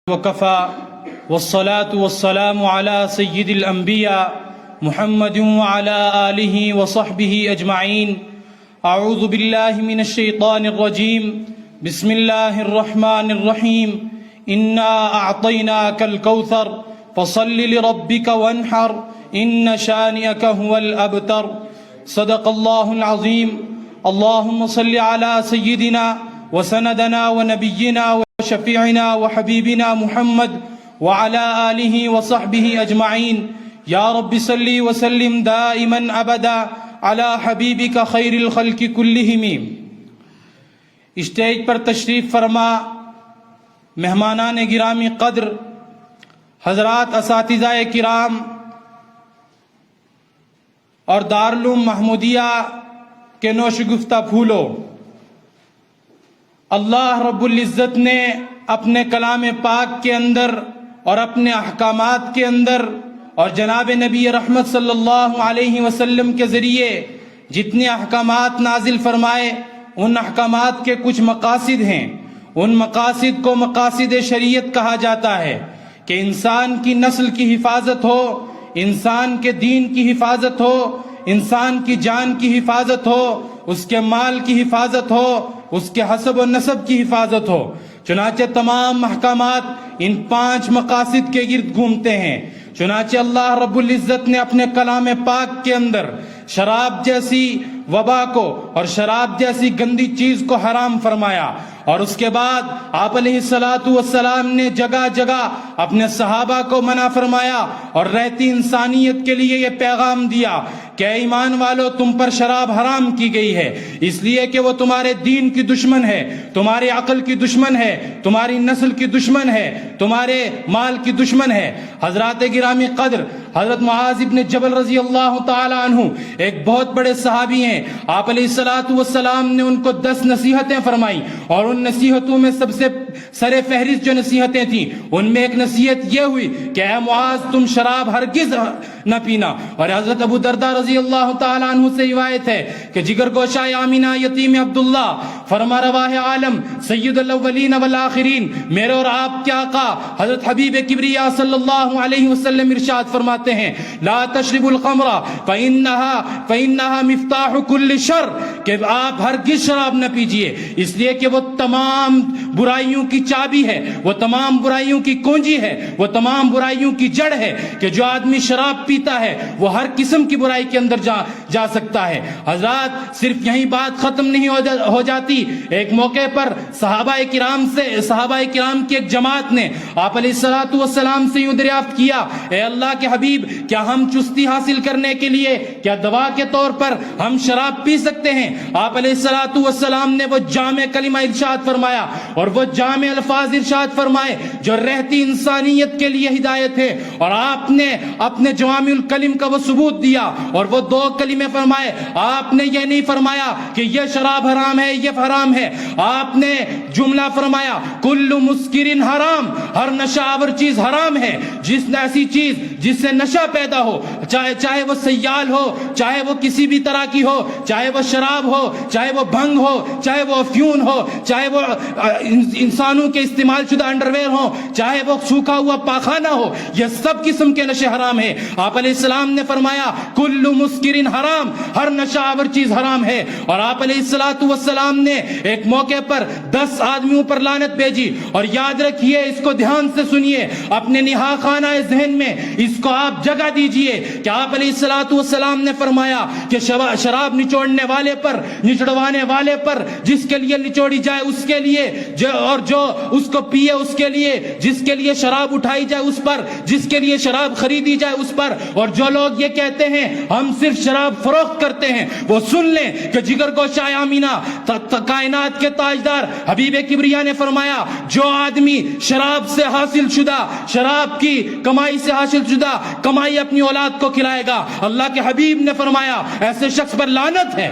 وكفى والصلاة والسلام على سيد الأنبياء محمد وعلى آله وصحبه أجمعين. أعوذ بالله من الشيطان الرجيم. بسم الله الرحمن الرحيم. إنا أعطيناك الكوثر فصل لربك وانحر إن شانئك هو الأبتر. صدق الله العظيم. اللهم صل على سيدنا وسندنا ونبينا وشفيعنا وحبيبنا محمد وعلى آله وصحبه أجمعين. يا رب صل وسلم دائما أبدا على حبيبك خير الخلق كلهم. اسٹیج پر تشریف فرما مہمانان گرامی قدر، حضرات اساتذہ کرام اور دارالعلوم محمودیہ کے نوش گفتہ پھولو، اللہ رب العزت نے اپنے کلام پاک کے اندر اور اپنے احکامات کے اندر اور جناب نبی رحمت صلی اللہ علیہ وسلم کے ذریعے جتنے احکامات نازل فرمائے، ان احکامات کے کچھ مقاصد ہیں. ان مقاصد کو مقاصد شریعت کہا جاتا ہے کہ انسان کی نسل کی حفاظت ہو، انسان کے دین کی حفاظت ہو، انسان کی جان کی حفاظت ہو، اس کے مال کی حفاظت ہو، اس کے حسب و نسب کی حفاظت ہو. چنانچہ تمام احکامات ان 5 مقاصد کے گرد گھومتے ہیں. چنانچہ اللہ رب العزت نے اپنے کلام پاک کے اندر شراب جیسی وبا کو اور شراب جیسی گندی چیز کو حرام فرمایا، اور اس کے بعد آپ علیہ السلام نے جگہ جگہ اپنے صحابہ کو منع فرمایا اور رہتی انسانیت کے لیے یہ پیغام دیا کہ اے ایمان والو، تم پر شراب حرام کی گئی ہے اس لیے کہ وہ تمہارے دین کی دشمن ہے، تمہاری عقل کی دشمن ہے، تمہاری نسل کی دشمن ہے، تمہارے مال کی دشمن ہے. حضرات گرامی قدر، حضرت معاذ ابن جبل رضی اللہ تعالی عنہ ایک بہت بڑے صحابی ہیں. آپ علیہ السلام نے ان کو 10 نصیحتیں فرمائی، اور ان نصیحتوں میں سب سے سر فہرست جو نصیحتیں تھیں ان میں ایک نصیحت یہ ہوئی کہ اے معاذ، تم شراب ہرگز نہ پینا. اور حضرت ابو درداء رضی اللہ تعالی عنہ سے روایت ہے کہ جگر گوشہ آمینہ یتیم عبداللہ فرما رواہ عالم سید الاولین والآخرین، میرے اور آپ کے آقا حضرت حبیب کبریا صلی اللہ علیہ وسلم ارشاد فرماتے ہیں لا تشربوا الخمر فإنها مفتاح كل شر، کہ آپ ہرگز شراب نہ پیجئے اس لیے کہ وہ تمام برائیوں کی چابی ہے، وہ تمام برائیوں کی کنجی ہے، وہ تمام برائیوں کی جڑ ہے، کہ جو آدمی شراب پیتا ہے وہ ہر قسم کی برائی کے اندر جا سکتا ہے. حضرات، صرف یہی بات ختم نہیں ہو جاتی. ایک موقع پر صحابہ کرام کی ایک جماعت نے آپ علیہ السلام سے یوں دریافت کیا، اے اللہ کے حبیب، کیا ہم چستی حاصل کرنے کے لیے کیا دوا کے طور پر ہم شراب پی سکتے ہیں؟ آپ علیہ السلام نے وہ جامع کلمہ ارشاد فرمایا اور وہ جامع الفاظ ارشاد فرمائے جو رہتی انسانیت کے لیے ہدایت ہے، اور آپ نے اپنے جوامع الکلم کا وہ ثبوت دیا اور وہ 2 کلمے فرمائے. آپ نے یہ نہیں فرمایا کہ یہ شراب حرام ہے، یہ حرام ہے، آپ نے جملہ فرمایا کل مسکرن حرام، ہر نشہ آور چیز حرام ہے. ایسی چیز جس سے نشہ پیدا ہو، چاہے وہ سیال ہو، چاہے وہ کسی بھی طرح کی ہو، چاہے وہ شراب ہو، چاہے وہ بھنگ ہو، چاہے وہ افیون ہو، چاہے وہ انسانوں کے استعمال شدہ انڈرویئر ہو، چاہے وہ سوکھا ہوا پاخانہ ہو، یہ سب قسم کے نشے حرام ہے. آپ علیہ السلام نے فرمایا کل مسکرن حرام، ہر نشہ آور چیز حرام ہے. اور آپ علیہ السلام نے ایک موقع پر 10 آدمیوں پر لعنت بھیجی، اور یاد رکھیے، اس کو دھیان سے سنیے، اپنے نہا خانہ ذہن میں اس کو آپ جگہ دیجئے کہ آپ علیہ السلام نے فرمایا کہ شراب نچوڑنے والے پر، نچڑوانے والے پر، جس کے لیے نچوڑی جائے اس کے لیے، اور جو اس کو پیے اس کے لیے، جس کے لیے شراب اٹھائی جائے اس پر، جس کے لیے شراب خریدی جائے اس پر. اور جو لوگ یہ کہتے ہیں ہم صرف شراب فروخت کرتے ہیں، وہ سن لیں کہ جگر گوشہ آمینہ کائنات کے تاجدار حبیب کبریا نے فرمایا جو آدمی شراب سے حاصل شدہ، شراب کی کمائی سے حاصل شدہ کمائی اپنی اولاد کو کھلائے گا، اللہ کے حبیب نے فرمایا ایسے شخص پر لعنت ہے.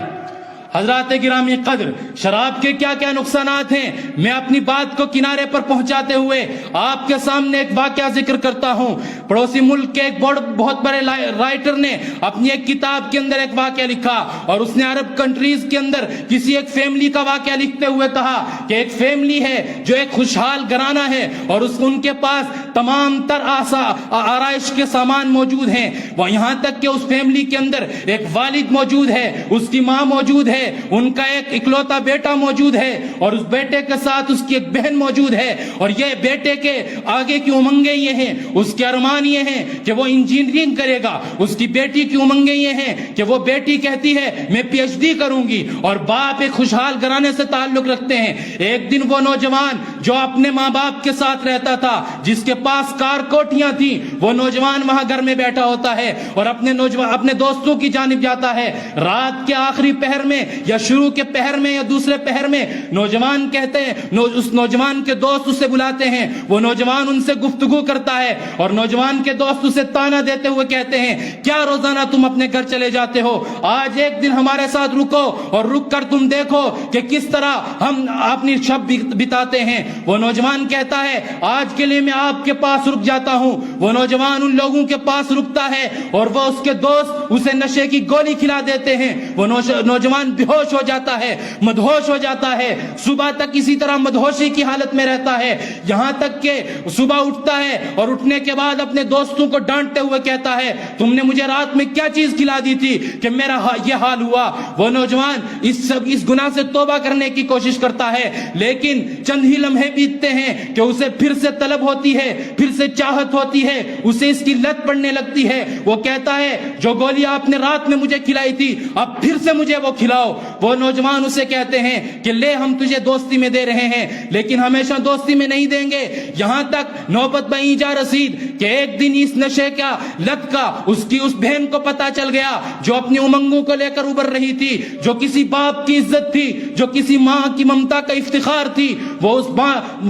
حضرات گرامی قدر، شراب کے کیا کیا نقصانات ہیں، میں اپنی بات کو کنارے پر پہنچاتے ہوئے آپ کے سامنے ایک واقعہ ذکر کرتا ہوں۔ پڑوسی ملک کے ایک بہت بڑے رائٹر نے اپنی ایک کتاب کے اندر ایک واقعہ لکھا، اور اس نے عرب کنٹریز کے اندر کسی ایک فیملی کا واقعہ لکھتے ہوئے کہا کہ ایک فیملی ہے جو ایک خوشحال گھرانہ ہے، اور ان کے پاس تمام تر آرائش کے سامان موجود ہیں، وہ یہاں تک کہ اس فیملی کے اندر ایک والد موجود ہے، اس کی ماں موجود ہے، ان کا ایک اکلوتا بیٹا موجود ہے، اور اس بیٹے کے ساتھ اس کی ایک بہن موجود ہے، اور یہ بیٹے کے آگے کی امنگیں یہ ہیں، اس کے ارمان یہ ہیں کہ وہ انجینئرنگ کرے گا، اس کی بیٹی کی امنگیں یہ ہیں کہ وہ بیٹی کہتی ہے میں پی ایچ ڈی کروں گی، اور باپ ایک خوشحال گھرانے سے تعلق رکھتے ہیں۔ ایک دن وہ نوجوان جو اپنے ماں باپ کے ساتھ رہتا تھا، جس کے پاس کار کوٹیاں تھیں، وہ نوجوان وہاں گھر میں بیٹھا ہوتا ہے اور اپنے دوستوں کی جانب جاتا ہے۔ رات کے آخری پہر میں یا شروع کے پہر میں یا دوسرے پہر میں نوجوان کہتے ہیں، اس نوجوان کے دوست اسے بلاتے ہیں، وہ نوجوان ان سے گفتگو کرتا ہے، اور نوجوان کے دوست اسے تانا دیتے ہوئے کہتے ہیں کیا روزانہ تم اپنے گھر چلے جاتے ہو، آج ایک دن ہمارے ساتھ رکو اور رک کر تم دیکھو کہ کس طرح ہم اپنی شب بتاتے ہیں۔ وہ نوجوان کہتا ہے آج کے لیے میں آپ کے پاس رک جاتا ہوں۔ وہ نوجوان ان لوگوں کے پاس رکتا ہے اور وہ اس کے دوست اسے نشے کی گولی کھلا دیتے ہیں۔ وہ نوجوان بے ہوش ہو جاتا ہے، مدہوش ہو جاتا ہے، صبح تک اسی طرح مدہوشی کی حالت میں رہتا ہے، یہاں تک کہ صبح اٹھتا ہے اور اٹھنے کے بعد اپنے دوستوں کو ڈانٹتے ہوئے کہتا ہے تم نے مجھے رات میں کیا چیز کھلا دی تھی کہ میرا یہ حال ہوا۔ وہ نوجوان اس گناہ سے توبہ کرنے کی کوشش کرتا ہے، لیکن چند ہی لمحے بیتتے ہیں کہ اسے پھر سے طلب ہوتی ہے، پھر سے چاہت ہوتی ہے، اسے اس کی لت پڑنے لگتی ہے۔ وہ کہتا ہے جو گولی آپ نے رات میں مجھے کھلائی تھی اب پھر سے مجھے وہ کھلاؤ۔ وہ نوجوان اسے کہتے ہیں کہ لے ہم تجھے دوستی میں دے رہے ہیں، لیکن ہمیشہ دوستی میں نہیں دیں گے۔ یہاں تک نوبت بئی جا رسید کہ ایک دن اس نشے کا لت کا اس بہن کو پتا چل گیا، جو اپنی امنگوں کو لے کر ابھر رہی تھی، جو کسی باپ کی عزت تھی، جو کسی ماں کی ممتا کا افتخار تھی۔ وہ اس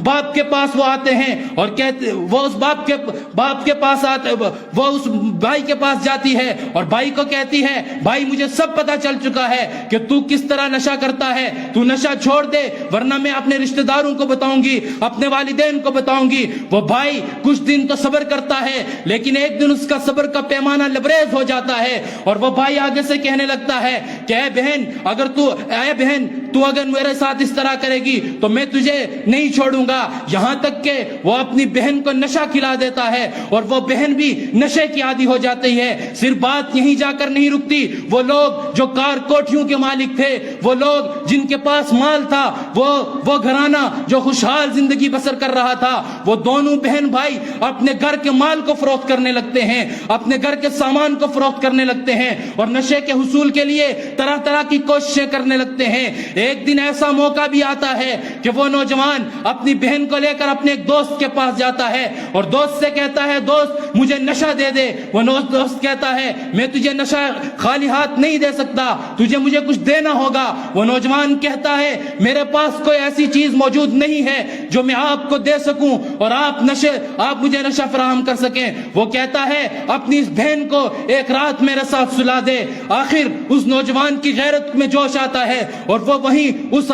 باپ کے پاس وہ آتے ہیں اور کہتے، وہ اس باپ کے پاس آتے، وہ اس بھائی کے پاس جاتی ہے اور بھائی کو کہتی ہے بھائی مجھے سب پتا چل چکا ہے کہ تو کس طرح نشہ کرتا ہے، تو نشہ چھوڑ دے ورنہ میں اپنے رشتہ داروں کو بتاؤں گی، اپنے والدین کو بتاؤں گی۔ وہ بھائی کچھ دن تو صبر کرتا ہے، لیکن ایک دن اس کا صبر کا پیمانہ لبریز ہو جاتا ہے اور وہ بھائی آگے سے کہنے لگتا ہے کہ اے بہن تو اگر میرے ساتھ اس طرح کرے گی تو میں تجھے نہیں چھوڑوں گا۔ یہاں تک کہ وہ اپنی بہن کو نشہ کھلا دیتا ہے اور وہ بہن بھی نشے کی عادی ہو جاتی ہے۔ صرف بات یہیں جا کر نہیں رکتی، وہ لوگ جو کار کوٹھیوں کے مالک تھے، وہ لوگ جن کے پاس مال تھا، وہ گھرانہ جو خوشحال زندگی بسر کر رہا تھا، وہ دونوں بہن بھائی اپنے گھر کے مال کو فروخت کرنے لگتے ہیں، اپنے گھر کے سامان کو فروخت کرنے لگتے ہیں اور نشے کے حصول کے لیے طرح طرح کی کوششیں کرنے لگتے ہیں۔ ایک دن ایسا موقع بھی آتا ہے کہ وہ نوجوان اپنی بہن کو لے کر اپنے ایک دوست کے پاس جاتا ہے اور دوست سے کہتا ہے دوست مجھے نشہ دے دے۔ وہ دوست کہتا ہے میں تجھے نشہ خالی ہاتھ نہیں دے سکتا، تجھے مجھے کچھ دینا ہوگا۔ وہ نوجوان کہتا ہے میرے پاس کوئی ایسی چیز موجود نہیں ہے جو میں آپ کو دے سکوں اور آپ مجھے نشہ فراہم کر سکیں۔ وہ کہتا ہے اپنی اس بہن کو ایک رات میرے ساتھ سلا دے۔ آخر اس نوجوان کی غیرت میں جوش آتا ہے اور وہ وہیں اس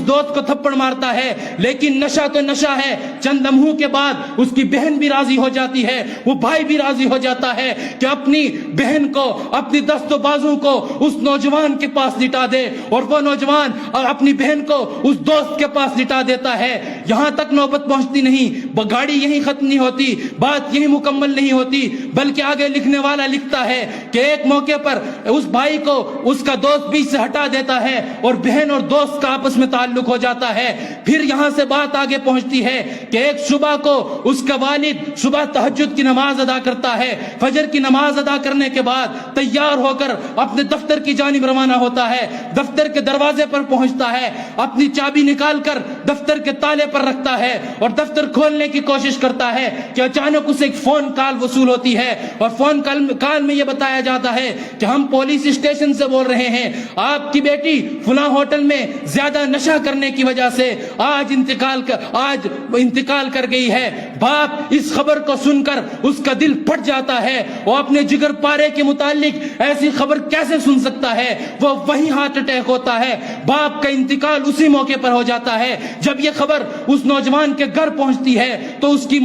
دوست کو تھپڑ مارتا ہے، لیکن نشہ تو نشہ ہے۔ چند لمحوں کے بعد اس کی بہن بھی راضی ہو جاتی ہے، وہ بھائی بھی راضی ہو جاتا ہے کہ اپنی بہن کو، اپنی دست و بازوں کو اس نوجوان کے پاس لٹا دے، اور وہ نوجوان اپنی بہن کو اس دوست کے پاس لٹا دیتا ہے۔ یہاں تک نوبت پہنچتی نہیں، گاڑی یہیں ختم نہیں ہوتی، بات یہیں مکمل نہیں ہوتی، بلکہ آگے لکھنے والا لکھتا ہے کہ ایک موقع پر اس بھائی کو اس کا دوست بیچ سے ہٹا دیتا ہے اور بہن اور دوست کا آپس میں تعلق ہو جاتا ہے۔ پھر یہاں سے بات آگے پہنچتی ہے کہ ایک صبح کو اس کا والد صبح تہجد کی نماز ادا کرتا ہے، فجر کی نماز ادا کرنے کے بعد تیار ہو کر اپنے دفتر کی جانب روانہ ہوتا ہے۔ دفتر کے دروازے پر پہنچتا ہے، اپنی چابی نکال کر دفتر کے تالے پر رکھتا ہے اور دفتر کھولنے کی کوشش کرتا ہے کہ اچانک اسے ایک فون کال وصول ہوتی ہے اور فون کال میں یہ بتایا جاتا ہے کہ ہم پولیس اسٹیشن سے بول رہے ہیں، آپ کی بیٹی فلاں ہوٹل اصل میں زیادہ نشہ کرنے کی وجہ سے آج انتقال کر گئی ہے۔ باپ اس خبر کو سن کر اس کا دل پھٹ جاتا ہے، وہ اپنے جگر پارے کے متعلق ایسی خبر کیسے سن سکتا ہے؟ وہ وہی ہارٹ اٹیک ہوتا ہے، باپ کا انتقال اسی موقع پر ہو جاتا ہے۔ جب یہ خبر اس نوجوان کے گھر پہنچتی ہے تو اس کی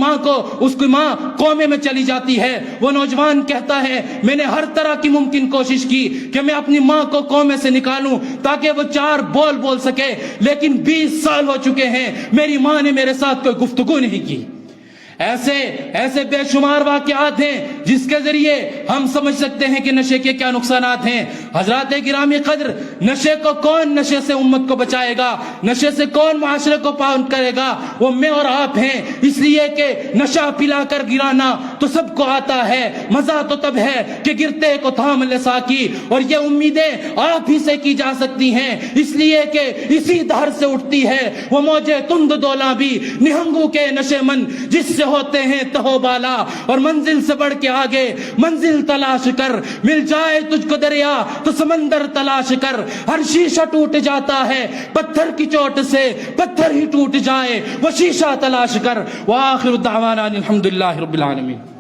ماں کومے میں چلی جاتی ہے۔ وہ نوجوان کہتا ہے میں نے ہر طرح کی ممکن کوشش کی کہ میں اپنی ماں کو کومے سے نکالوں تاکہ وہ 4 بول سکے، لیکن 20 سال ہو چکے ہیں میری ماں نے میرے ساتھ کوئی گفتگو نہیں کی۔ ایسے بے شمار واقعات ہیں جس کے ذریعے ہم سمجھ سکتے ہیں کہ نشے کے کیا نقصانات ہیں۔ حضرات گرامی قدر، کون نشے سے امت کو بچائے گا؟ نشے سے کون معاشرے کو پاک کرے گا؟ وہ میں اور آپ ہیں، اس لیے کہ نشہ پلا کر گرانا تو سب کو آتا ہے، مزہ تو تب ہے کہ گرتے کو تھام لے ساکی، اور یہ امیدیں آپ ہی سے کی جا سکتی ہیں، اس لیے کہ اسی دھار سے اٹھتی ہے وہ موجے تند دولا بھی نہنگو کے نشے من، جس سے ہوتے ہیں تہو بالا، اور منزل سے بڑھ کے آگے منزل تلاش کر، مل جائے تجھ کو دریا تو سمندر تلاش کر، ہر شیشہ ٹوٹ جاتا ہے پتھر کی چوٹ سے، پتھر ہی ٹوٹ جائے وہ شیشہ تلاش کر۔ وآخر دعوانا الحمدللہ رب العالمین۔